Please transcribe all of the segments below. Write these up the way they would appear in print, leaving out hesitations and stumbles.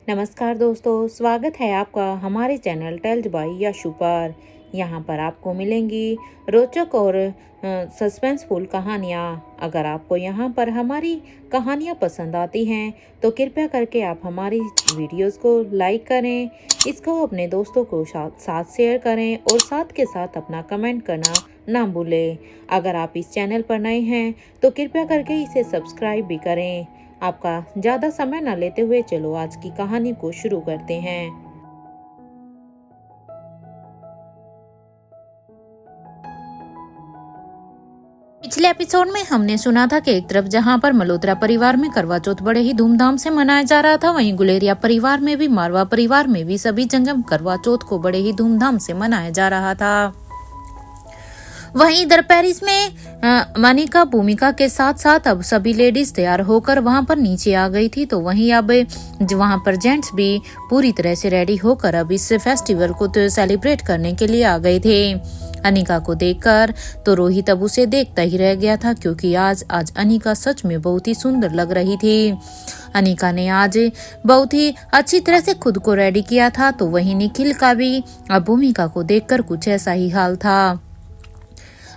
नमस्कार दोस्तों, स्वागत है आपका हमारे चैनल टेल्स बाय यशु पर। यहाँ पर आपको मिलेंगी रोचक और सस्पेंसफुल कहानियाँ। अगर आपको यहाँ पर हमारी कहानियाँ पसंद आती हैं तो कृपया करके आप हमारी वीडियोस को लाइक करें, इसको अपने दोस्तों को साथ शेयर करें और साथ के साथ अपना कमेंट करना ना भूलें। अगर आप इस चैनल पर नए हैं तो कृपया करके इसे सब्सक्राइब भी करें। आपका ज़्यादा समय न लेते हुए चलो आज की कहानी को शुरू करते हैं। पिछले एपिसोड में हमने सुना था कि एक तरफ जहां पर मल्होत्रा परिवार में करवा चौथ बड़े ही धूमधाम से मनाया जा रहा था, वहीं गुलेरिया परिवार में भी, मारवा परिवार में भी सभी जगह करवा चौथ को बड़े ही धूमधाम से मनाया जा रहा था। वहीं इधर पेरिस में मनिका भूमिका के साथ साथ अब सभी लेडीज तैयार होकर वहां पर नीचे आ गई थी। तो वहीं अब वहां पर जेंट्स भी पूरी तरह से रेडी होकर अब इस फेस्टिवल को तो सेलिब्रेट करने के लिए आ गए थे। अनिका को देखकर तो रोहित अब उसे देखता ही रह गया था, क्योंकि आज अनिका सच में बहुत ही सुंदर लग रही थी। अनिका ने आज बहुत ही अच्छी तरह से खुद को रेडी किया था। तो वहीं निखिल का भी अब भूमिका को देखकर कुछ ऐसा ही हाल था।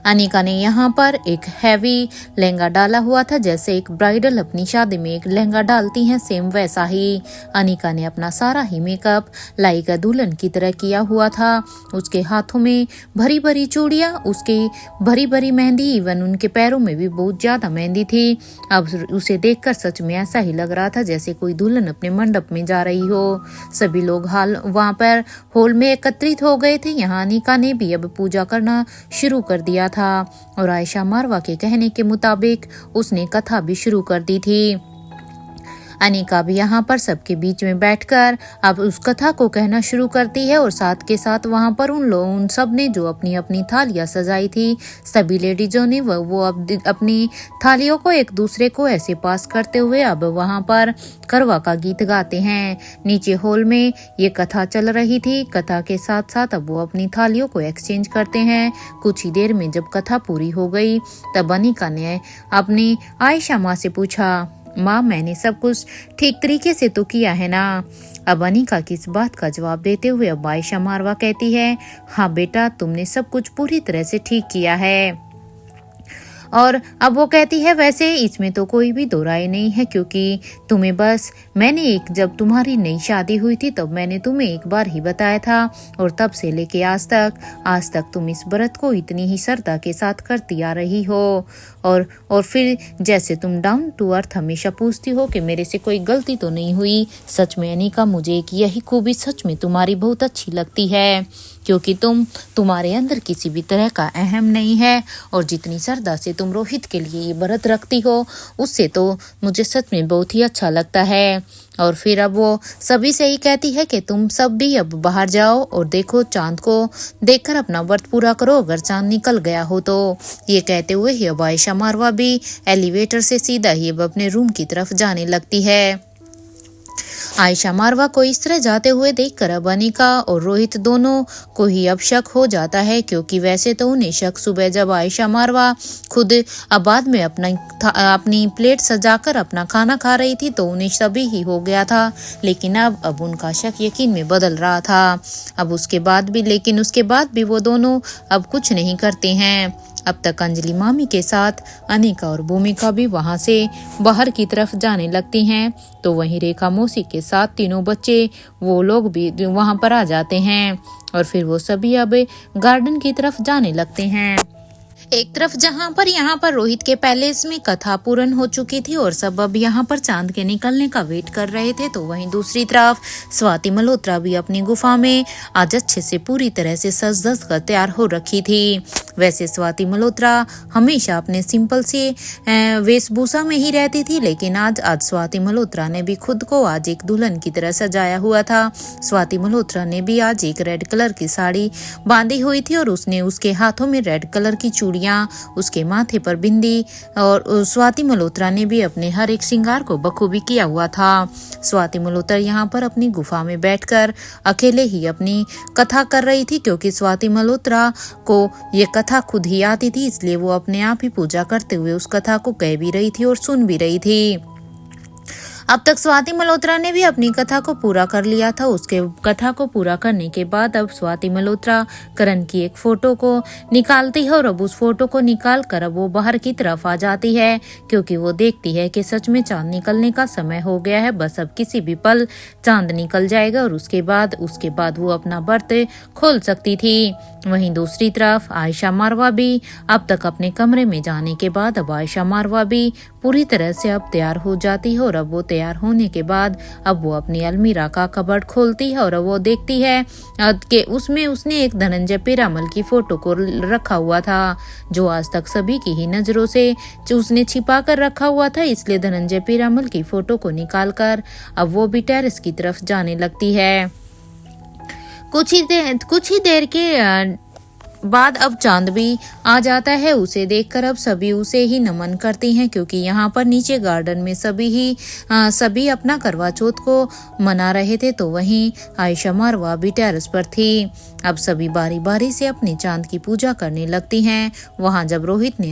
अनिका ने यहाँ पर एक हैवी लहंगा डाला हुआ था, जैसे एक ब्राइडल अपनी शादी में एक लहंगा डालती हैं, सेम वैसा ही अनिका ने अपना सारा ही मेकअप लाइका दुल्हन की तरह किया हुआ था। उसके हाथों में भरी भरी चूड़ियाँ, उसकी भरी भरी मेहंदी, इवन उनके पैरों में भी बहुत ज्यादा मेहंदी थी। अब उसे देखकर सच में ऐसा ही लग रहा था जैसे कोई दुल्हन अपने मंडप में जा रही हो। सभी लोग वहाँ पर हॉल में एकत्रित हो गए थे। यहाँ अनिका ने भी अब पूजा करना शुरू कर दिया था और आयशा मारवा के कहने के मुताबिक उसने कथा भी शुरू कर दी थी। अनिका भी यहाँ पर सबके बीच में बैठकर अब उस कथा को कहना शुरू करती है और साथ के साथ वहाँ पर उन सब ने जो अपनी अपनी थालियां सजाई थी, सभी लेडीजों ने वो अब अपनी थालियों को एक दूसरे को ऐसे पास करते हुए अब वहाँ पर करवा का गीत गाते हैं। नीचे हॉल में ये कथा चल रही थी। कथा के साथ साथ अब वो अपनी थालियों को एक्सचेंज करते हैं। कुछ ही देर में जब कथा पूरी हो गई तब अनिका ने अपनी आयशा माँ से पूछा, माँ मैंने सब कुछ ठीक तरीके से तो किया है ना? अब अनिका की इस बात का जवाब देते हुए अब आयशा मारवा कहती है, हाँ बेटा, तुमने सब कुछ पूरी तरह से ठीक किया है। और अब वो कहती है, वैसे इसमें तो कोई भी दो राय नहीं है, क्योंकि तुम्हें बस जब तुम्हारी नई शादी हुई थी तब मैंने तुम्हें एक बार ही बताया था, और तब से लेके आज तक तुम इस व्रत को इतनी ही श्रद्धा के साथ करती आ रही हो। और फिर जैसे तुम डाउन टू अर्थ हमेशा पूछती हो कि मेरे से कोई गलती तो नहीं हुई। सच में अनिका, मुझे एक यही खूबी सच में तुम्हारी बहुत अच्छी लगती है, क्योंकि तुम्हारे अंदर किसी भी तरह का अहम नहीं है, और जितनी श्रद्धा से तुम रोहित के लिए ये व्रत रखती हो उससे तो मुझे सच में बहुत ही अच्छा लगता है। और फिर अब वो सभी से ही कहती है कि तुम सब भी अब बाहर जाओ और देखो, चांद को देखकर अपना व्रत पूरा करो, अगर चांद निकल गया हो तो। ये कहते हुए ही अब आयशा मारवा भी एलिवेटर से सीधा ही अब अपने रूम की तरफ जाने लगती है। आयशा मारवा को इस तरह जाते हुए देखकर अब अनिका और रोहित दोनों को ही अब शक हो जाता है, क्योंकि वैसे तो उन्हें शक सुबह जब आयशा मारवा खुद अब बाद में अपनी प्लेट सजाकर अपना खाना खा रही थी तो उन्हें सभी ही हो गया था, लेकिन अब उनका शक यकीन में बदल रहा था। अब उसके बाद भी वो दोनों अब कुछ नहीं करते हैं। अब तक अंजलि मामी के साथ अनिका और भूमिका भी वहां से बाहर की तरफ जाने लगती हैं। तो वहीं रेखा मौसी के साथ तीनों बच्चे वो लोग भी वहां पर आ जाते हैं, और फिर वो सभी अब गार्डन की तरफ जाने लगते हैं। एक तरफ यहाँ पर रोहित के पैलेस में कथा पूर्ण हो चुकी थी और सब अब यहाँ पर चांद के निकलने का वेट कर रहे थे। तो वहीं दूसरी तरफ स्वाति मल्होत्रा भी अपनी गुफा में आज अच्छे से पूरी तरह से सज धज कर तैयार हो रखी थी। वैसे स्वाति मल्होत्रा हमेशा अपने सिंपल से वेशभूषा में ही रहती थी, लेकिन आज स्वाति मल्होत्रा ने भी खुद को आज एक दुल्हन की तरह सजाया हुआ था। स्वाति मल्होत्रा ने भी आज एक रेड कलर की साड़ी बांधी हुई थी और उसने उसके हाथों में रेड कलर की चूड़ियां, उसके माथे पर बिंदी, और स्वाति मल्होत्रा ने भी अपने हर एक श्रृंगार को बखूबी किया हुआ था। स्वाति मल्होत्रा यहाँ पर अपनी गुफा में बैठकर अकेले ही अपनी कथा कर रही थी, क्योंकि स्वाति मल्होत्रा को ये कथा खुद ही आती थी, इसलिए वो अपने आप ही पूजा करते हुए उस कथा को कह भी रही थी और सुन भी रही थी। अब तक स्वाति मल्होत्रा ने भी अपनी कथा को पूरा कर लिया था। उसके कथा को पूरा करने के बाद अब स्वाति मल्होत्रा करण की एक फोटो को निकालती है और अब उस फोटो को निकाल कर अब वो बाहर की तरफ आ जाती है, क्योंकि वो देखती है कि सच में चांद निकलने का समय हो गया है। बस अब किसी भी पल चांद निकल जाएगा और उसके बाद वो अपना व्रत खोल सकती थी। वहीं दूसरी तरफ आयशा मारवा भी अब तक अपने कमरे में जाने के बाद अब आयशा मारवा भी पूरी तरह से अब तैयार हो जाती है और अब वो तैयार होने के बाद अब वो अपनी अलमीरा का कबर्ड खोलती है और अब वो देखती है कि उसमें उसने एक धनंजय पीरामल की फोटो को रखा हुआ था, जो आज तक सभी की ही नजरों से उसने छिपा कर रखा हुआ था। इसलिए धनंजय पीरामल की फोटो को निकालकर अब वो भी टेरेस की तरफ जाने लगती है। कुछ ही देर के बाद अब चांद भी आ जाता है। उसे देखकर अब सभी उसे ही नमन करती हैं, क्योंकि यहाँ पर नीचे गार्डन में सभी अपना करवा चौथ को मना रहे थे, तो वहीं आयशा मारवा भी टेरेस पर थी। अब सभी बारी बारी से अपने चांद की पूजा करने लगती हैं। वहां जब रोहित ने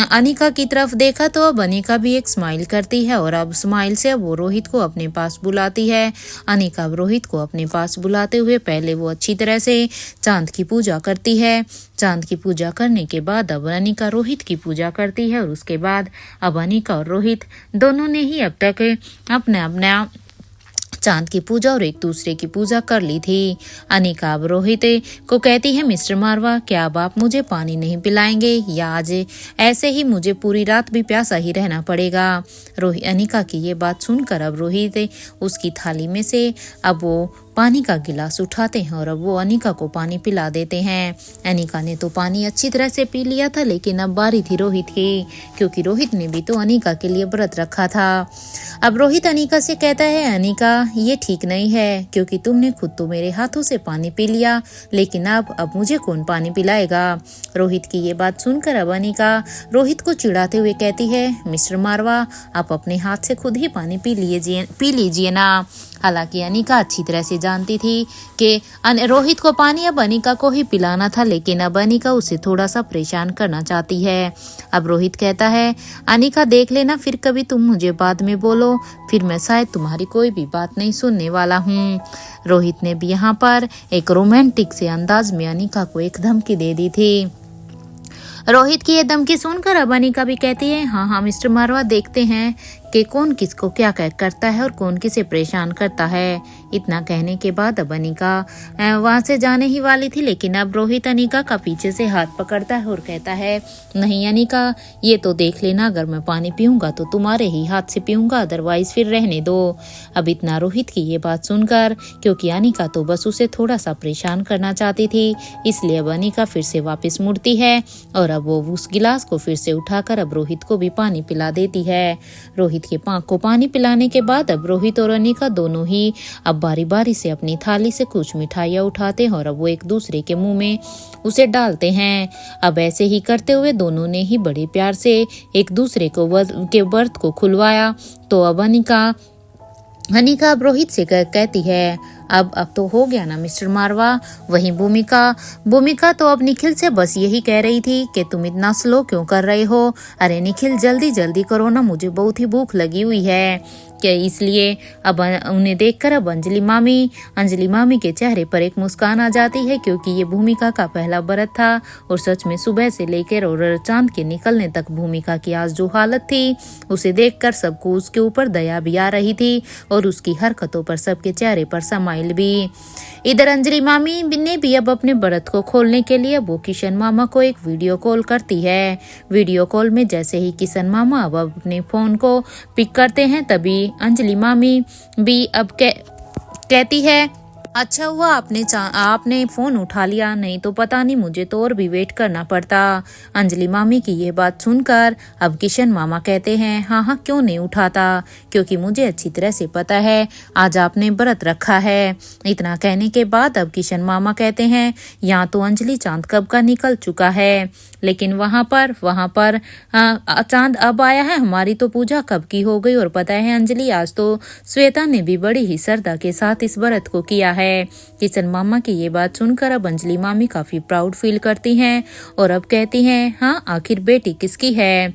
अनिका की तरफ देखा तो अब अनिका भी एक स्माइल करती है और अब स्माइल से अब वो रोहित को अपने पास बुलाती है। अनिका अब रोहित को अपने पास बुलाते हुए पहले वो अच्छी तरह से चांद की पूजा करती है। चांद की पूजा करने के बाद अब अनिका रोहित की पूजा करती है और उसके बाद अब अनिका और रोहित दोनों ने ही अब तक अपना चांद की पूजा और एक दूसरे की पूजा कर ली थी। अनिका अब रोहित को कहती है, मिस्टर मारवा, क्या अब आप मुझे पानी नहीं पिलाएंगे या आज ऐसे ही मुझे पूरी रात भी प्यासा ही रहना पड़ेगा। अनिका की ये बात सुनकर अब रोहित उसकी थाली में से अब वो पानी का गिलास उठाते हैं और अब वो अनिका को पानी पिला देते हैं। अनिका ने तो पानी अच्छी तरह से पी लिया था, लेकिन अब बारी थी रोहित की, क्योंकि रोहित ने भी तो अनिका के लिए व्रत रखा था। अब रोहित अनिका से कहता है, अनिका ये ठीक नहीं है, क्योंकि तुमने खुद तो मेरे हाथों से पानी पी लिया, लेकिन अब मुझे कौन पानी पिलाएगा। रोहित की ये बात सुनकर अब अनिका रोहित को चिढ़ाते हुए कहती है, मिस्टर मारवा, आप अपने हाथ से खुद ही पानी पी लीजिए ना। हालांकि अनिका अच्छी तरह से जानती थी कि रोहित को पानी अब अनिका को ही पिलाना था, लेकिन अब अनिका उसे थोड़ा सा परेशान करना चाहती है। अब रोहित कहता है, अनिका देख लेना, फिर कभी तुम मुझे बाद में बोलो, फिर मैं शायद तुम्हारी कोई भी बात नहीं सुनने वाला हूँ। रोहित ने भी यहाँ पर एक रोमांटिक से अंदाज में अनिका को एक धमकी दे दी थी। रोहित की ये धमकी सुनकर अब अनिका भी कहती है, हाँ मिस्टर मारवा, देखते हैं कि कौन किसको क्या करता है और कौन किसे परेशान करता है। इतना कहने के बाद अब अनिका वहां से जाने ही वाली थी, लेकिन अब रोहित अनिका का पीछे से हाथ पकड़ता है और कहता है, नहीं अनिका, ये तो देख लेना, अगर मैं पानी पीऊंगा तो तुम्हारे ही हाथ से पीऊंगा, अदरवाइज फिर रहने दो। अब इतना रोहित की ये बात सुनकर, क्योंकि अनिका तो बस उसे थोड़ा सा परेशान करना चाहती थी, इसलिए अब अनिका फिर से वापस मुड़ती है और अब वो उस गिलास को फिर से उठाकर अब रोहित को भी पानी पिला देती है। रोहित के पांख को पानी पिलाने के बाद अब रोहित और अनिका दोनों ही अब बारी बारी से अपनी थाली से कुछ मिठाइयाँ उठाते हैं और अब वो एक दूसरे के मुंह में उसे डालते हैं। अब ऐसे ही करते हुए दोनों ने ही बड़े प्यार से एक दूसरे को के व्रत को खुलवाया। तो अब अनिका अब रोहित से कहती है, अब तो हो गया ना मिस्टर मारवा। वहीं भूमिका तो अब निखिल से बस यही कह रही थी कि तुम इतना स्लो क्यों कर रहे हो। अरे निखिल, जल्दी करो ना, मुझे बहुत ही भूख लगी हुई है। क्या इसलिए अब उन्हें देखकर अब अंजलि मामी के चेहरे पर एक मुस्कान आ जाती है, क्योंकि ये भूमिका का पहला व्रत था और सच में सुबह से लेकर और चांद के निकलने तक भूमिका की आज जो हालत थी, उसे देखकर सबको उसके ऊपर दया भी आ रही थी और उसकी हरकतों पर सबके चेहरे पर स्माइल भी। इधर अंजलि मामी ने भी अब अपने व्रत को खोलने के लिए वो किशन मामा को एक वीडियो कॉल करती है। वीडियो कॉल में जैसे ही किशन मामा अब अपने फोन को पिक करते हैं, तभी अंजलि मामी भी अब कहती है, अच्छा हुआ आपने फोन उठा लिया, नहीं तो पता नहीं मुझे तो और भी वेट करना पड़ता। अंजलि मामी की ये बात सुनकर अब किशन मामा कहते हैं, हाँ क्यों नहीं उठाता, क्योंकि मुझे अच्छी तरह से पता है आज आपने व्रत रखा है। इतना कहने के बाद अब किशन मामा कहते हैं, यहाँ तो अंजलि चांद कब का निकल चुका है, लेकिन वहां पर चांद अब आया है, हमारी तो पूजा कब की हो गई। और पता है अंजलि, आज तो श्वेता ने भी बड़ी ही श्रद्धा के साथ इस व्रत को किया है। किशन मामा की ये बात सुनकर अब अंजलि मामी काफी प्राउड फील करती हैं और अब कहती हैं, हाँ आखिर बेटी किसकी है।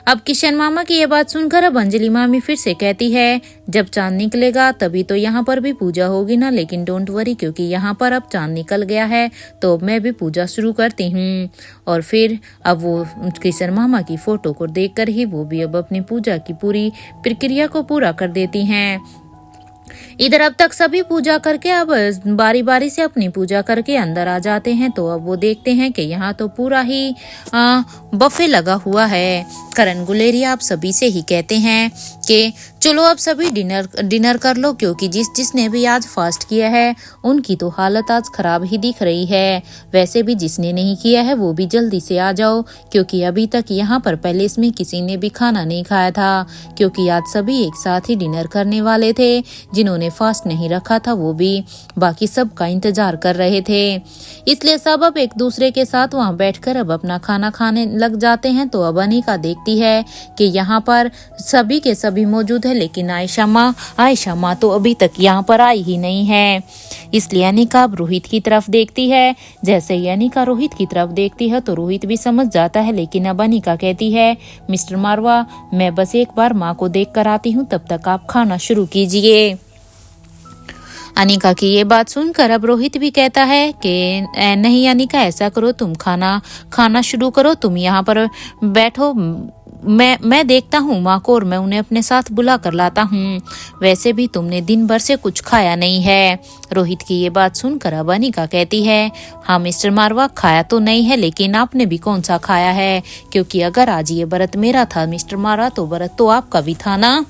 अब किशन मामा की ये बात सुनकर अब अंजलि मामी फिर से कहती है, जब चांद निकलेगा तभी तो यहाँ पर भी पूजा होगी ना, लेकिन डोंट वरी, क्योंकि यहाँ पर अब चांद निकल गया है तो अब मैं भी पूजा शुरू करती हूँ। और फिर अब वो किशन मामा की फोटो को देखकर ही वो भी अब अपनी पूजा की पूरी प्रक्रिया को पूरा कर देती हैं। इधर अब तक सभी पूजा करके अब बारी बारी से अपनी पूजा करके अंदर आ जाते हैं। तो अब वो देखते हैं कि यहाँ तो पूरा ही बफे लगा हुआ है। करण गुलेरिया आप सभी से ही कहते हैं कि चलो अब सभी डिनर कर लो, क्योंकि जिसने भी आज फास्ट किया है उनकी तो हालत आज खराब ही दिख रही है। वैसे भी जिसने नहीं किया है वो भी जल्दी से आ जाओ, क्योंकि अभी तक यहाँ पर पैलेस में किसी ने भी खाना नहीं खाया था, क्योंकि आज सभी एक साथ ही डिनर करने वाले थे। जिन्होंने फास्ट नहीं रखा था वो भी बाकी सब का इंतजार कर रहे थे, इसलिए सब अब एक दूसरे के साथ वहाँ बैठकर अब अपना खाना खाने लग जाते हैं। तो अब अनिका देखती है कि यहाँ पर सभी के सभी मौजूद है, लेकिन आयशा माँ तो अभी तक यहाँ पर आई ही नहीं है। इसलिए अनिका अब रोहित की तरफ देखती है। जैसे ही अनिका रोहित की तरफ देखती है तो रोहित भी समझ जाता है, लेकिन अब अनिका कहती है, मिस्टर मारवा मैं बस एक बार माँ को देख कर आती हूँ, तब तक आप खाना शुरू कीजिए। अनिका की ये बात सुनकर अब रोहित भी कहता है कि नहीं अनिका, ऐसा करो तुम खाना शुरू करो, तुम यहाँ पर बैठो, मैं देखता हूँ माँ को और मैं उन्हें अपने साथ बुला कर लाता हूँ। वैसे भी तुमने दिन भर से कुछ खाया नहीं है। रोहित की ये बात सुनकर अब अनिका कहती है, हाँ मिस्टर मारवा खाया तो नहीं है, लेकिन आपने भी कौन सा खाया है, क्योंकि अगर आज ये व्रत मेरा था मिस्टर मारवा तो व्रत तो आपका भी था ना।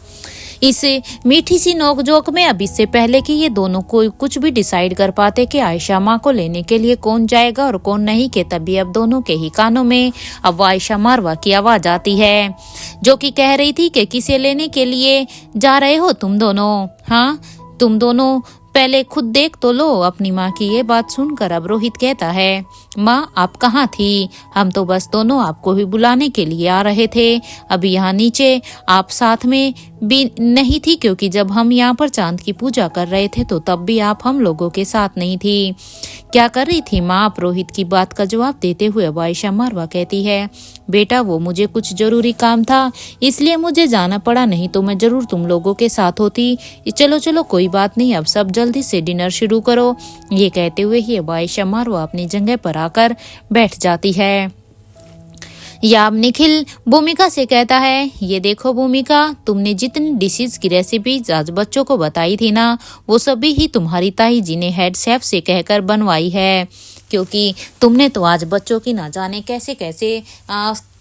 इस मीठी सी नोकझोंक में अब इससे पहले कि ये दोनों कोई कुछ भी डिसाइड कर पाते कि आयशा माँ को लेने के लिए कौन जाएगा और कौन नहीं, के तभी अब दोनों के ही कानों में अब आयशा मारवा की आवाज आती है, जो कि कह रही थी कि किसे लेने के लिए जा रहे हो तुम दोनों। हाँ तुम दोनों पहले खुद देख तो लो। अपनी माँ की ये बात सुनकर अब रोहित कहता है, माँ आप कहाँ थी, हम तो बस दोनों आपको ही बुलाने के लिए आ रहे थे। अभी यहाँ नीचे आप साथ में भी नहीं थी, क्योंकि जब हम यहाँ पर चांद की पूजा कर रहे थे तो तब भी आप हम लोगों के साथ नहीं थी। क्या कर रही थी माँ आप? रोहित की बात का जवाब देते हुए अब आयशा मारवा कहती है, बेटा वो मुझे कुछ जरूरी काम था इसलिए मुझे जाना पड़ा, नहीं तो मैं जरूर तुम लोगों के साथ होती। चलो चलो कोई बात नहीं, अब सब जल्दी से डिनर शुरू करो। ये कहते हुए ही अब आयशा मारवा अपनी जगह पर आकर बैठ जाती है। या अब निखिल भूमिका से कहता है, ये देखो भूमिका, तुमने जितनी डिशेज की रेसिपी आज बच्चों को बताई थी ना, वो सभी ही तुम्हारी ताई जी ने हेड शेफ से कहकर बनवाई है, क्योंकि तुमने तो आज बच्चों की ना जाने कैसे कैसे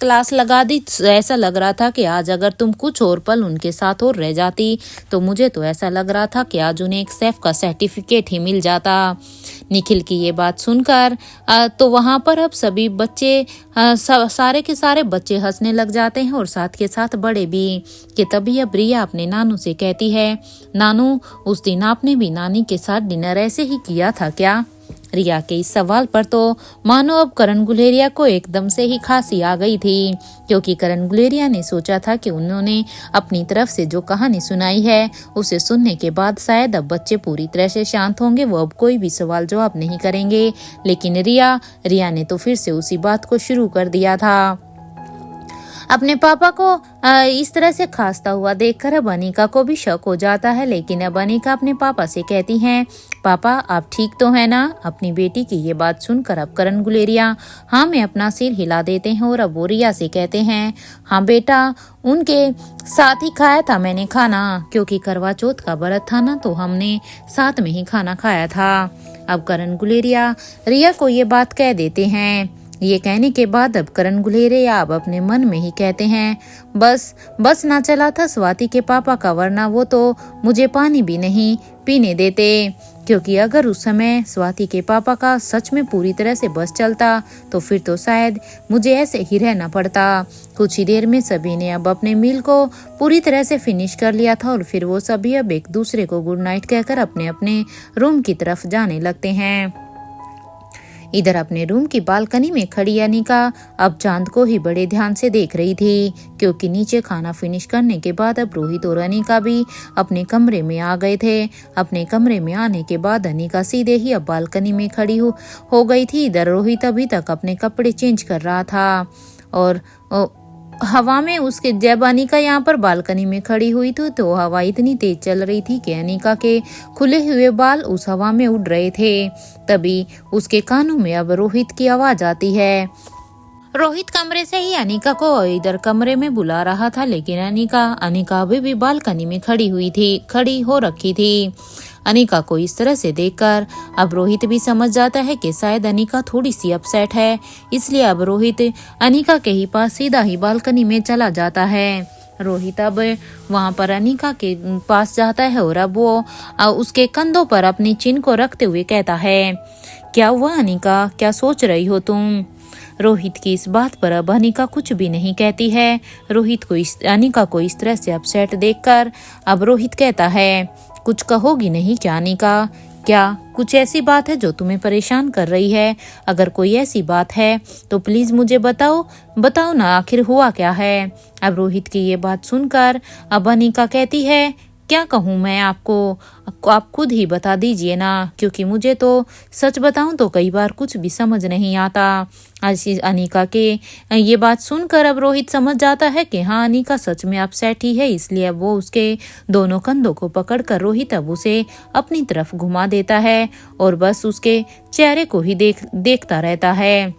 क्लास लगा दी। ऐसा लग रहा था कि आज अगर तुम कुछ और पल उनके साथ और रह जाती तो मुझे तो ऐसा लग रहा था कि आज उन्हें एक शेफ का सर्टिफिकेट ही मिल जाता। निखिल की ये बात सुनकर तो वहाँ पर अब सभी बच्चे सारे के सारे बच्चे हंसने लग जाते हैं और साथ के साथ बड़े भी। कि तभी अब रिया अपने नानू से कहती है, नानू उस दिन आपने भी नानी के साथ डिनर ऐसे ही किया था क्या? रिया के इस सवाल पर तो मानो अब करण गुलेरिया को एकदम से ही खांसी आ गई थी, क्योंकि करण गुलेरिया ने सोचा था कि उन्होंने अपनी तरफ से जो कहानी सुनाई है उसे सुनने के बाद शायद अब बच्चे पूरी तरह से शांत होंगे, वो अब कोई भी सवाल जवाब नहीं करेंगे। लेकिन रिया ने तो फिर से उसी बात को शुरू कर दिया था। अपने पापा को इस तरह से खांसता हुआ देखकर अब अनिका को भी शक हो जाता है, लेकिन अब अनिका अपने पापा से कहती हैं, पापा आप ठीक तो है ना? अपनी बेटी की ये बात सुनकर अब करण गुलेरिया हाँ में अपना सिर हिला देते हैं और अब वो रिया से कहते हैं, हाँ बेटा उनके साथ ही खाया था मैंने खाना, क्योंकि करवा चौथ का व्रत था ना तो हमने साथ में ही खाना खाया था। अब करण गुलेरिया रिया को ये बात कह देते हैं। ये कहने के बाद अब करण गुलेरिया अब अपने मन में ही कहते हैं, बस ना चला था स्वाति के पापा का, वरना वो तो मुझे पानी भी नहीं पीने देते, क्योंकि अगर उस समय स्वाति के पापा का सच में पूरी तरह से बस चलता तो फिर तो शायद मुझे ऐसे ही रहना पड़ता। कुछ ही देर में सभी ने अब अपने मील को पूरी तरह से फिनिश कर लिया था और फिर वो सभी अब एक दूसरे को गुड नाइट कहकर अपने अपने रूम की तरफ जाने लगते हैं। इधर अपने रूम की बालकनी में खड़ी अनिका अब चांद को ही बड़े ध्यान से देख रही थी, क्योंकि नीचे खाना फिनिश करने के बाद अब रोहित और अनिका भी अपने कमरे में आ गए थे। अपने कमरे में आने के बाद अनिका सीधे ही अब बालकनी में खड़ी हो गई थी। इधर रोहित अभी तक अपने कपड़े चेंज कर रहा था और हवा में उसके जब अनिका यहाँ पर बालकनी में खड़ी हुई थी तो हवा इतनी तेज चल रही थी कि अनिका के खुले हुए बाल उस हवा में उड़ रहे थे। तभी उसके कानों में अब रोहित की आवाज आती है। रोहित कमरे से ही अनिका को इधर कमरे में बुला रहा था, लेकिन अनिका अभी भी बालकनी में खड़ी हो रखी थी। अनिका को इस तरह से देखकर अब रोहित भी समझ जाता है कि शायद अनिका थोड़ी सी अपसेट है, इसलिए अब रोहित अनिका के ही पास सीधा ही बालकनी में चला जाता है। रोहित अब वहां पर अनिका के पास जाता है और अब वो उसके कंधों पर अपनी चिन को रखते हुए कहता है, क्या हुआ अनिका, क्या सोच रही हो तुम? रोहित की इस बात पर अब अनिका कुछ भी नहीं कहती है। अनिका को इस तरह से अपसेट देखकर अब रोहित कहता है, कुछ कहोगी नहीं क्या अनिका? क्या कुछ ऐसी बात है जो तुम्हें परेशान कर रही है? अगर कोई ऐसी बात है तो प्लीज मुझे बताओ ना, आखिर हुआ क्या है? अब रोहित की ये बात सुनकर अब अनिका कहती है, क्या कहूँ मैं आपको, आप खुद ही बता दीजिए ना, क्योंकि मुझे तो सच बताऊं तो कई बार कुछ भी समझ नहीं आता। अनिका के ये बात सुनकर अब रोहित समझ जाता है कि हाँ, अनिका सच में अपसेट ही है, इसलिए अब वो उसके दोनों कंधों को पकड़कर रोहित अब उसे अपनी तरफ घुमा देता है और बस उसके चेहरे को ही देखता रहता है।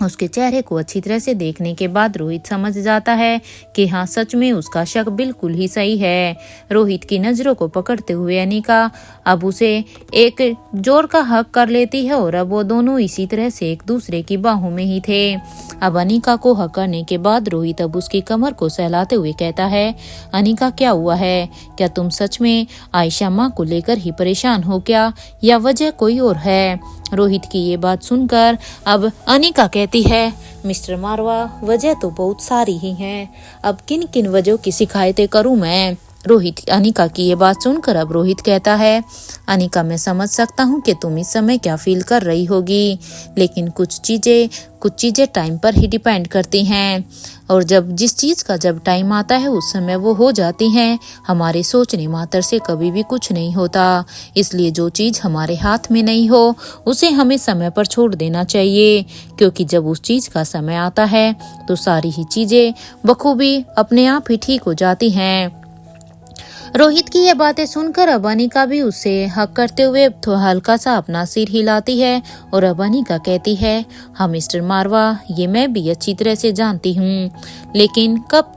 उसके चेहरे को अच्छी तरह से देखने के बाद रोहित समझ जाता है कि हाँ, सच में उसका शक बिल्कुल ही सही है। रोहित की नजरों को पकड़ते हुए अनिका अब उसे एक जोर का हक कर लेती है और अब वो दोनों इसी तरह से एक दूसरे की बाहों में ही थे। अब अनिका को हक करने के बाद रोहित अब उसकी कमर को सहलाते हुए कहता है, अनिका क्या हुआ है? क्या तुम सच में आयशा माँ को लेकर ही परेशान हो क्या, या वजह कोई और है? रोहित की ये बात सुनकर अब अनिका कहती है, मिस्टर मारवा, वजह तो बहुत सारी ही हैं। अब किन किन वजहों की शिकायतें करूं मैं? अनिका की ये बात सुनकर अब रोहित कहता है, अनिका मैं समझ सकता हूँ कि तुम इस समय क्या फील कर रही होगी, लेकिन कुछ चीजें टाइम पर ही डिपेंड करती हैं और जिस चीज का जब टाइम आता है उस समय वो हो जाती हैं। हमारे सोचने मात्र से कभी भी कुछ नहीं होता, इसलिए जो चीज हमारे हाथ में नहीं हो उसे हमें समय पर छोड़ देना चाहिए, क्योंकि जब उस चीज का समय आता है तो सारी ही चीजें बखूबी अपने आप ही ठीक हो जाती हैं। रोहित की ये बातें सुनकर अब अनिका भी उससे हक करते हुए तो हल्का सा अपना सिर हिलाती है और अब अनिका कहती है, हाँ मिस्टर मारवा, ये मैं भी अच्छी तरह से जानती हूँ, लेकिन कब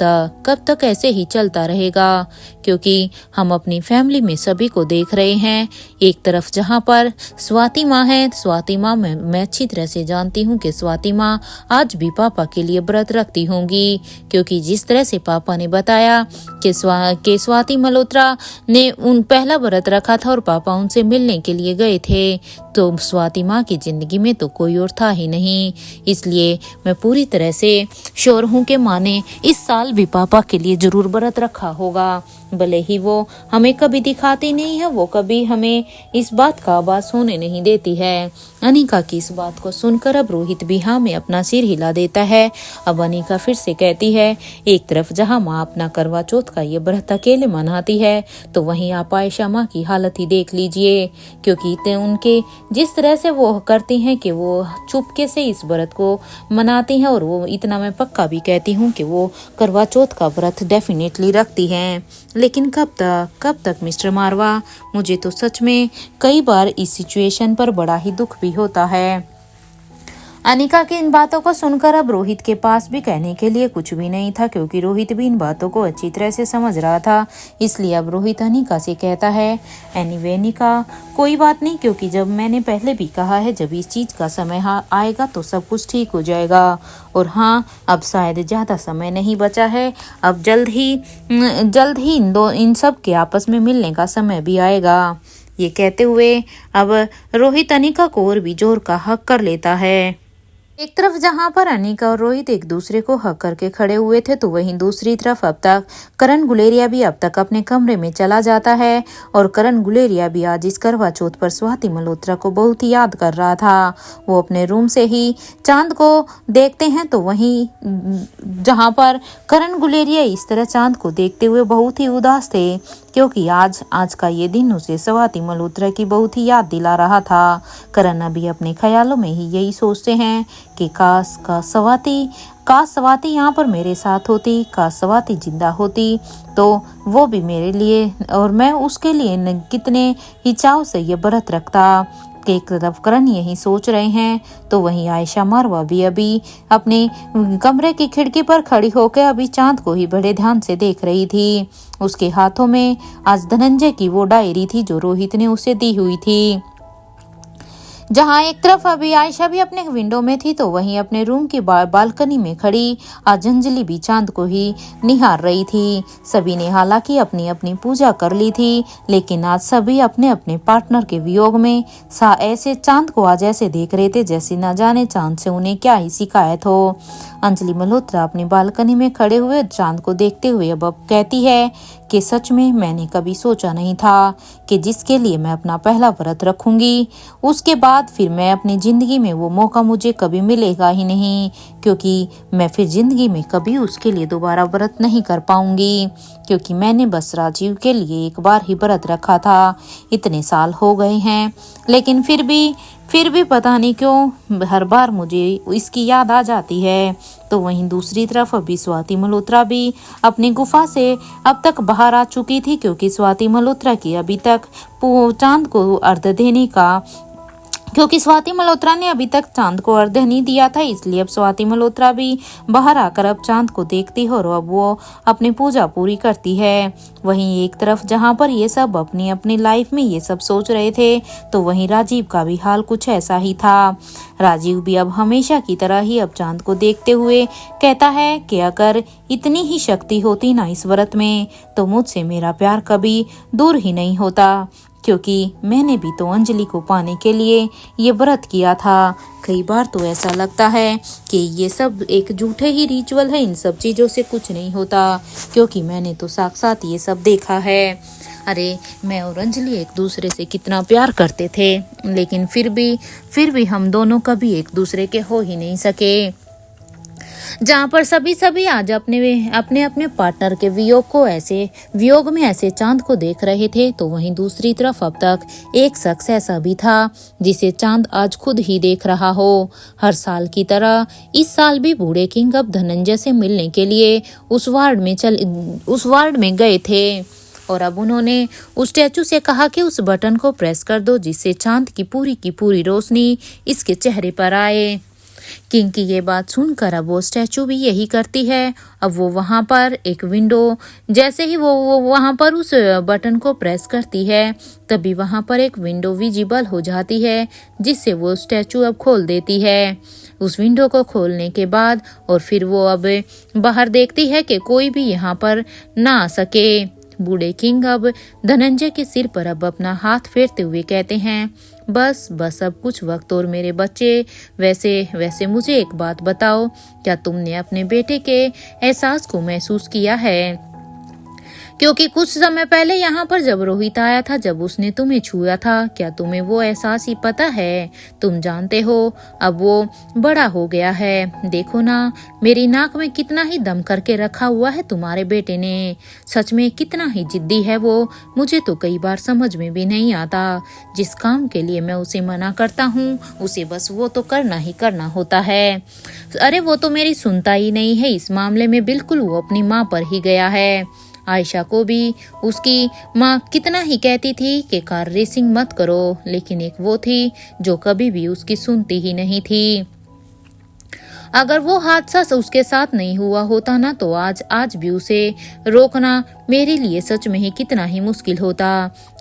तक ऐसे ही चलता रहेगा? क्योंकि हम अपनी फैमिली में सभी को देख रहे हैं। एक तरफ जहाँ पर स्वाति माँ है, स्वाति माँ मैं अच्छी तरह से जानती हूँ कि स्वाति माँ आज भी पापा के लिए व्रत रखती होंगी, क्योंकि जिस तरह से पापा ने बताया कि स्वाति मल्होत्रा ने उन पहला व्रत रखा था और पापा उनसे मिलने के लिए गए थे, तो स्वाति माँ की जिंदगी में तो कोई और था ही नहीं। इसलिए मैं पूरी तरह से श्योर हूँ कि माँ ने इस साल भी पापा के लिए जरूर व्रत रखा होगा। भले ही वो हमें कभी दिखाती नहीं है, वो कभी हमें इस बात का आभास होने नहीं देती है। अनिका की इस बात को सुनकर अब रोहित भी हाँ में अपना सिर हिला देता है। अब अनिका फिर से कहती है, एक तरफ जहाँ माँ अपना करवा चौथ का ये व्रत अकेले मनाती है, तो वहीं आप आयशा माँ की हालत ही देख लीजिए, क्योंकि उनके जिस तरह से वो करती हैं कि वो चुपके से इस व्रत को मनाती हैं, और वो इतना मैं पक्का भी कहती हूँ कि वो करवा चौथ का व्रत डेफिनेटली रखती हैं। लेकिन कब तक मिस्टर मारवा? मुझे तो सच में कई बार इस सिचुएशन पर बड़ा ही दुख भी होता है। अनिका की इन बातों को सुनकर अब रोहित के पास भी कहने के लिए कुछ भी नहीं था, क्योंकि रोहित भी इन बातों को अच्छी तरह से समझ रहा था। इसलिए अब रोहित अनिका से कहता है, एनीवे अनिका, कोई बात नहीं, क्योंकि जब मैंने पहले भी कहा है, जब इस चीज का समय आएगा तो सब कुछ ठीक हो जाएगा। और हाँ, अब शायद ज्यादा समय नहीं बचा है, अब जल्द ही इन सब के आपस में मिलने का समय भी आएगा। ये कहते हुए अब रोहित अनिका को और भी जोर का हक कर लेता है। एक तरफ जहां पर अनिका और रोहित एक दूसरे को हक करके खड़े हुए थे, तो वहीं दूसरी तरफ अब तक करण गुलेरिया भी अब तक अपने कमरे में चला जाता है। और करण गुलेरिया भी आज इस करवा चौथ पर स्वाति मल्होत्रा को बहुत ही याद कर रहा था। वो अपने रूम से ही चांद को देखते हैं, तो वहीं जहां पर करण गुलेरिया इस तरह चांद को देखते हुए बहुत ही उदास थे, क्योंकि आज आज का ये दिन उसे स्वाति मल्होत्रा की बहुत ही याद दिला रहा था। करण अभी अपने ख्यालों में ही यही सोचते हैं कि काश स्वाति यहाँ पर मेरे साथ होती, काश स्वाति जिंदा होती तो वो भी मेरे लिए और मैं उसके लिए कितने ही चाव से ये व्रत रखता। कि एक तरफ करण यही सोच रहे हैं तो वहीं आयशा मारवा भी अभी अपने कमरे की खिड़की पर खड़ी होकर अभी चांद को ही बड़े ध्यान से देख रही थी। उसके हाथों में आज धनंजय की वो डायरी थी जो रोहित ने उसे दी हुई थी। जहां एक तरफ अभी आयशा भी अपने विंडो में थी तो वहीं अपने रूम की बालकनी में खड़ी आज अंजलि भी चांद को ही निहार रही थी। सभी ने हालांकि अपनी अपनी पूजा कर ली थी, लेकिन आज सभी अपने अपने पार्टनर के वियोग में ऐसे चांद को आज ऐसे देख रहे थे जैसे न जाने चांद से उन्हें क्या ही शिकायत हो। अंजलि मल्होत्रा अपनी बालकनी में खड़े हुए चांद को देखते हुए अब कहती है कि सच में मैंने कभी सोचा नहीं था कि जिसके लिए मैं अपना पहला व्रत रखूंगी उसके बाद फिर मैं अपनी जिंदगी में वो मौका मुझे कभी मिलेगा ही नहीं, क्योंकि मैं फिर जिंदगी में कभी उसके लिए दोबारा व्रत नहीं कर पाऊंगी, क्योंकि मैंने बस राजीव के लिए एक बार ही व्रत रखा था। इतने साल हो गए हैं लेकिन फिर भी पता नहीं क्यों हर बार मुझे इसकी याद आ जाती है। तो वहीं दूसरी तरफ अभी स्वाति मल्होत्रा भी अपनी गुफा से अब तक बाहर आ चुकी थी, क्योंकि स्वाति मल्होत्रा की अभी तक चांद को अर्घ्य देने का क्योंकि स्वाति मल्होत्रा ने अभी तक चांद को अर्घ्य नहीं दिया था, इसलिए अब स्वाति मल्होत्रा भी बाहर आकर अब चांद को देखती है और अब वो अपनी पूजा पूरी करती है। वहीं एक तरफ जहां पर ये सब अपनी अपनी लाइफ में ये सब सोच रहे थे तो वहीं राजीव का भी हाल कुछ ऐसा ही था। राजीव भी अब हमेशा की तरह ही अब चांद को देखते हुए कहता है कि अगर इतनी ही शक्ति होती ना इस व्रत में तो मुझसे मेरा प्यार कभी दूर ही नहीं होता, क्योंकि मैंने भी तो अंजलि को पाने के लिए ये व्रत किया था। कई बार तो ऐसा लगता है कि ये सब एक झूठे ही रिचुअल है, इन सब चीज़ों से कुछ नहीं होता, क्योंकि मैंने तो साक्षात ये सब देखा है। अरे मैं और अंजलि एक दूसरे से कितना प्यार करते थे, लेकिन फिर भी हम दोनों कभी एक दूसरे के हो ही नहीं सके। जहाँ पर सभी आज अपने पार्टनर के वियोग में ऐसे चांद को देख रहे थे तो वहीं दूसरी तरफ अब तक एक शख्स ऐसा भी था जिसे चांद आज खुद ही देख रहा हो। हर साल की तरह इस साल भी बूढ़े किंग अब धनंजय से मिलने के लिए उस वार्ड में गए थे और अब उन्होंने उस स्टैचू से कहा कि उस बटन को प्रेस कर दो जिससे चांद की पूरी रोशनी इसके चेहरे पर आए। किंग की ये बात सुनकर अब वो स्टैचू भी यही करती है। अब वो वहां पर एक विंडो जैसे ही वो वहां पर उस बटन को प्रेस करती है तभी वहां पर एक विंडो विजिबल हो जाती है जिससे वो स्टैचू अब खोल देती है। उस विंडो को खोलने के बाद और फिर वो अब बाहर देखती है कि कोई भी यहाँ पर ना आ सके। बूढ़े किंग अब धनंजय के सिर पर अब अपना हाथ फेरते हुए कहते हैं, बस अब कुछ वक्त और मेरे बच्चे। वैसे मुझे एक बात बताओ, क्या तुमने अपने बेटे के एहसास को महसूस किया है? क्योंकि कुछ समय पहले यहाँ पर जब रोहित आया था, जब उसने तुम्हें छुआ था, क्या तुम्हें वो एहसास ही पता है? तुम जानते हो अब वो बड़ा हो गया है। देखो ना मेरी नाक में कितना ही दम करके रखा हुआ है तुम्हारे बेटे ने। सच में कितना ही जिद्दी है वो, मुझे तो कई बार समझ में भी नहीं आता। जिस काम के लिए मैं उसे मना करता हूँ उसे बस वो तो करना ही करना होता है। अरे वो तो मेरी सुनता ही नहीं है, इस मामले में बिल्कुल वो अपनी माँ पर ही गया है। आयशा को भी उसकी माँ कितना ही कहती थी कि कार रेसिंग मत करो, लेकिन एक वो थी जो कभी भी उसकी सुनती ही नहीं थी। अगर वो हादसा उसके साथ नहीं हुआ होता ना तो आज भी उसे रोकना मेरे लिए सच में ही कितना ही मुश्किल होता,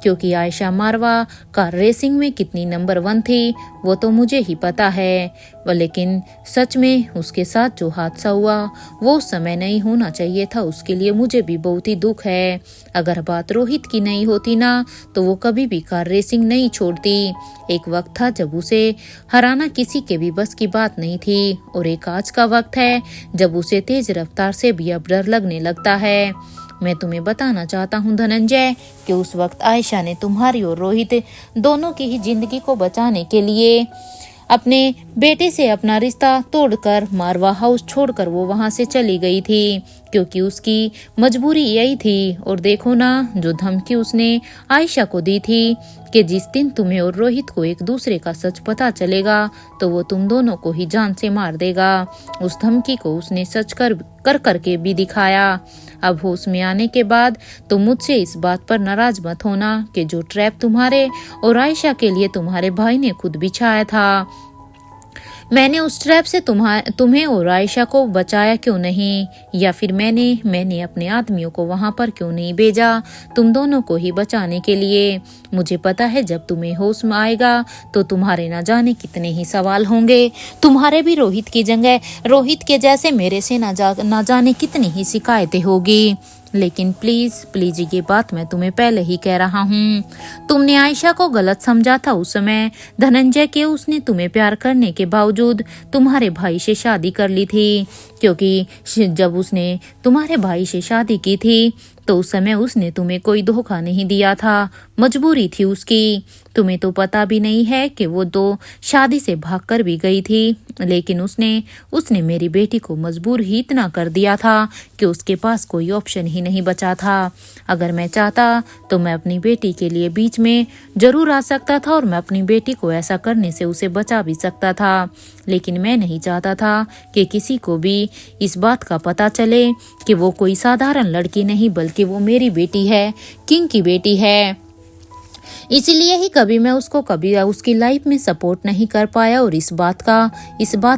क्योंकि आयशा मारवा कार रेसिंग में कितनी नंबर 1 थी वो तो मुझे ही पता है। लेकिन सच में उसके साथ जो हादसा हुआ वो उस समय नहीं होना चाहिए था, उसके लिए मुझे भी बहुत ही दुख है। अगर बात रोहित की नहीं होती ना तो वो कभी भी कार रेसिंग नहीं छोड़ती। एक वक्त था जब उसे हराना किसी के भी बस की बात नहीं थी, और एक आज का वक्त है जब उसे तेज रफ्तार से भी अब डर लगने लगता है। मैं तुम्हें बताना चाहता हूँ धनंजय कि उस वक्त आयशा ने तुम्हारी और रोहित दोनों की ही जिंदगी को बचाने के लिए अपने बेटे से अपना रिश्ता तोड़कर मारवा हाउस छोड़कर वो वहां से चली गई थी। क्योंकि उसकी मजबूरी यही थी। और देखो ना, जो धमकी उसने आयशा को दी थी कि जिस दिन तुम्हें और रोहित को एक दूसरे का सच पता चलेगा तो वो तुम दोनों को ही जान से मार देगा, उस धमकी को उसने सच कर के भी दिखाया। अब होश में आने के बाद तुम मुझसे इस बात पर नाराज मत होना कि जो ट्रैप तुम्हारे और आयशा के लिए तुम्हारे भाई ने खुद बिछाया था, मैंने उस ट्रैप से तुम्हें और आयशा को बचाया क्यों नहीं, या फिर मैंने अपने आदमियों को वहां पर क्यों नहीं भेजा तुम दोनों को ही बचाने के लिए। मुझे पता है जब तुम्हें होश में आएगा तो तुम्हारे न जाने कितने ही सवाल होंगे, तुम्हारे भी रोहित की जगह रोहित के जैसे मेरे से न जाने कितनी ही शिकायतें होगी। लेकिन प्लीज ये बात मैं तुम्हें पहले ही कह रहा हूँ, तुमने आयशा को गलत समझा था उस समय धनंजय के। उसने तुम्हें प्यार करने के बावजूद तुम्हारे भाई से शादी कर ली थी, क्योंकि जब उसने तुम्हारे भाई से शादी की थी तो उस समय उसने तुम्हें कोई धोखा नहीं दिया था, मजबूरी थी उसकी। तुम्हें तो पता भी नहीं है कि वो तो शादी से भागकर भी गई थी, लेकिन उसने मेरी बेटी को मजबूर ही इतना कर दिया था कि उसके पास कोई ऑप्शन ही नहीं बचा था। अगर मैं चाहता तो मैं अपनी बेटी के लिए बीच में जरूर आ सकता था और मैं अपनी बेटी को ऐसा करने से उसे बचा भी सकता था, लेकिन मैं नहीं चाहता था कि किसी को भी इस बात का पता चले कि वो कोई साधारण लड़की नहीं बल्कि वो मेरी बेटी है, किंग की बेटी है। इसलिए ही कभी मैं उसको कभी उसकी लाइफ में सपोर्ट नहीं कर पाया, और इस बात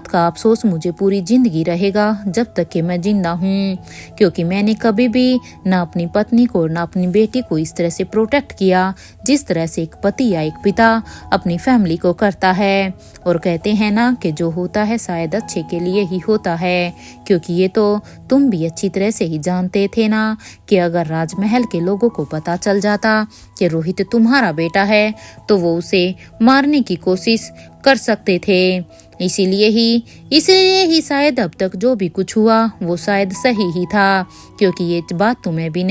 का अफसोस मुझे पूरी जिंदगी रहेगा जब तक कि मैं जिंदा हूँ, क्योंकि मैंने कभी भी ना अपनी पत्नी को ना अपनी बेटी को इस तरह से प्रोटेक्ट किया जिस तरह से एक पति या एक पिता अपनी फैमिली को करता है। और कहते हैं ना कि जो होता है शायद अच्छे के लिए ही होता है, क्योंकि ये तो तुम भी अच्छी तरह से ही जानते थे ना कि अगर राजमहल के लोगों को पता चल जाता कि रोहित तुम्हारा बेटा है तो वो उसे मारने की कोशिश कर सकते थे। इसीलिए ही शायद अब तक जो भी कुछ हुआ वो शायद सही ही था, क्योंकि ये बात तो मैं भी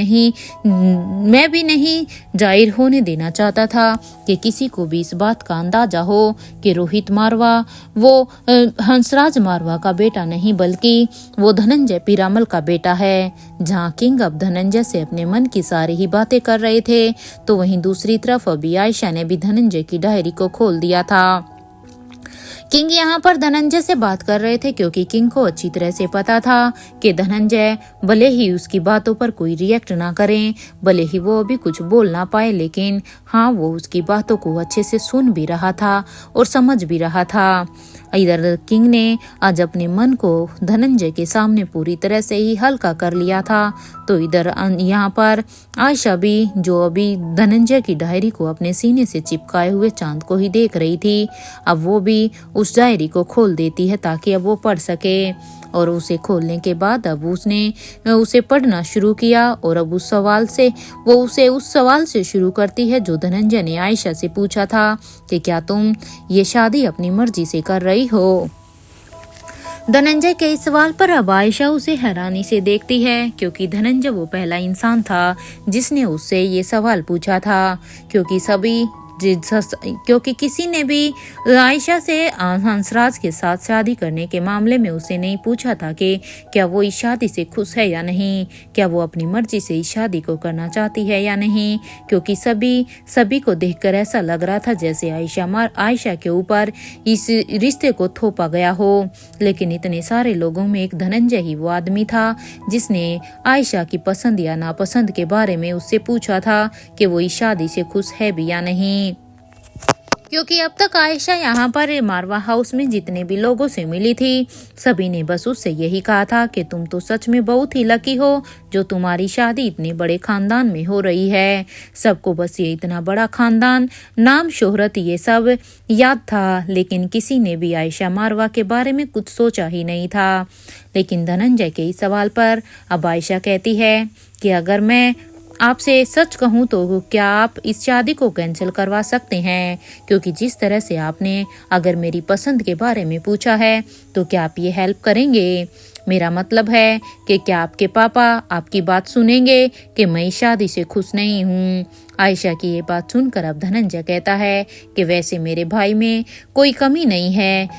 नहीं जाहिर होने देना चाहता था कि किसी को भी इस बात का अंदाजा हो कि रोहित मारवा वो हंसराज मारवा का बेटा नहीं बल्कि वो धनंजय पीरामल का बेटा है। जहाँ किंग अब धनंजय से अपने मन की सारी ही बातें कर रहे थे तो वहीं दूसरी तरफ अभी आयशा ने भी धनंजय की डायरी को खोल दिया था। किंग यहाँ पर धनंजय से बात कर रहे थे क्योंकि किंग को अच्छी तरह से पता था कि धनंजय भले ही उसकी बातों पर कोई रिएक्ट ना करें, भले ही वो अभी कुछ बोल ना पाए, लेकिन हाँ वो उसकी बातों को अच्छे से सुन भी रहा था और समझ भी रहा था। इधर किंग ने आज अपने मन को धनंजय के सामने पूरी तरह से ही हल्का कर लिया था, तो इधर यहाँ पर आयशा भी, जो अभी धनंजय की डायरी को अपने सीने से चिपकाए हुए चांद को ही देख रही थी, अब वो भी उस डायरी को खोल देती है ताकि अब वो पढ़ सके। और उसे खोलने के बाद अब उसने उसे पढ़ना शुरू किया और अब उस सवाल से शुरू करती है जो धनंजय ने आयशा से पूछा था कि क्या तुम ये शादी अपनी मर्जी से कर रही हो। धनंजय के इस सवाल पर अब आयशा उसे हैरानी से देखती है, क्योंकि धनंजय वो पहला इंसान था जिसने उससे ये सवाल पूछा था, क्योंकि किसी ने भी आयशा से हंसराज के साथ शादी करने के मामले में उसे नहीं पूछा था कि क्या वो इस शादी से खुश है या नहीं, क्या वो अपनी मर्जी से इस शादी को करना चाहती है या नहीं, क्योंकि सभी को देखकर ऐसा लग रहा था जैसे आयशा के ऊपर इस रिश्ते को थोपा गया हो। लेकिन इतने सारे लोगों में एक धनंजय ही वो आदमी था जिसने आयशा की पसंद या नापसंद के बारे में उससे पूछा था कि वो इस शादी से खुश है भी या नहीं। क्योंकि अब तक आयशा यहाँ पर मारवा हाउस में जितने भी लोगों से मिली थी सभी ने बस उससे यही कहा था कि तुम तो सच में बहुत ही लकी हो जो तुम्हारी शादी इतने बड़े खानदान में हो रही है। सबको बस ये इतना बड़ा खानदान, नाम शोहरत ये सब याद था, लेकिन किसी ने भी आयशा मारवा के बारे में कुछ सोचा ही नहीं था। लेकिन धनंजय के इस सवाल पर अब आयशा कहती है कि अगर मैं आपसे सच कहूँ तो क्या आप इस शादी को कैंसिल करवा सकते हैं, क्योंकि जिस तरह से आपने अगर मेरी पसंद के बारे में पूछा है तो क्या आप ये हेल्प करेंगे। मेरा मतलब है कि क्या आपके पापा आपकी बात सुनेंगे कि मैं इस शादी से खुश नहीं हूँ। आयशा की ये बात सुनकर अब धनंजय कहता है कि वैसे मेरे भाई में कोई कमी नहीं है।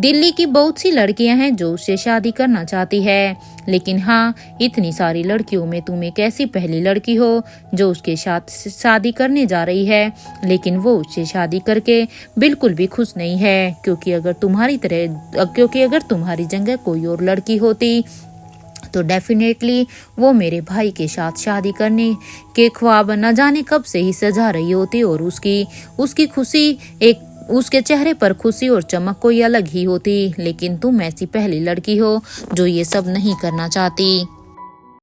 दिल्ली की बहुत सी लड़कियां हैं जो उससे शादी करना चाहती है, लेकिन हाँ, इतनी सारी लड़कियों में तुम एक ऐसी पहली लड़की हो जो उसके साथ शादी करने जा रही है, लेकिन वो उससे शादी करके बिल्कुल भी खुश नहीं है। क्योंकि अगर तुम्हारी जगह कोई और लड़की होती तो डेफिनेटली वो मेरे भाई के साथ शादी करने के ख्वाब न जाने कब से ही सजा रही होती, और उसकी खुशी उसके चेहरे पर खुशी और चमक कोई अलग ही होती। लेकिन तुम ऐसी पहली लड़की हो जो ये सब नहीं करना चाहती।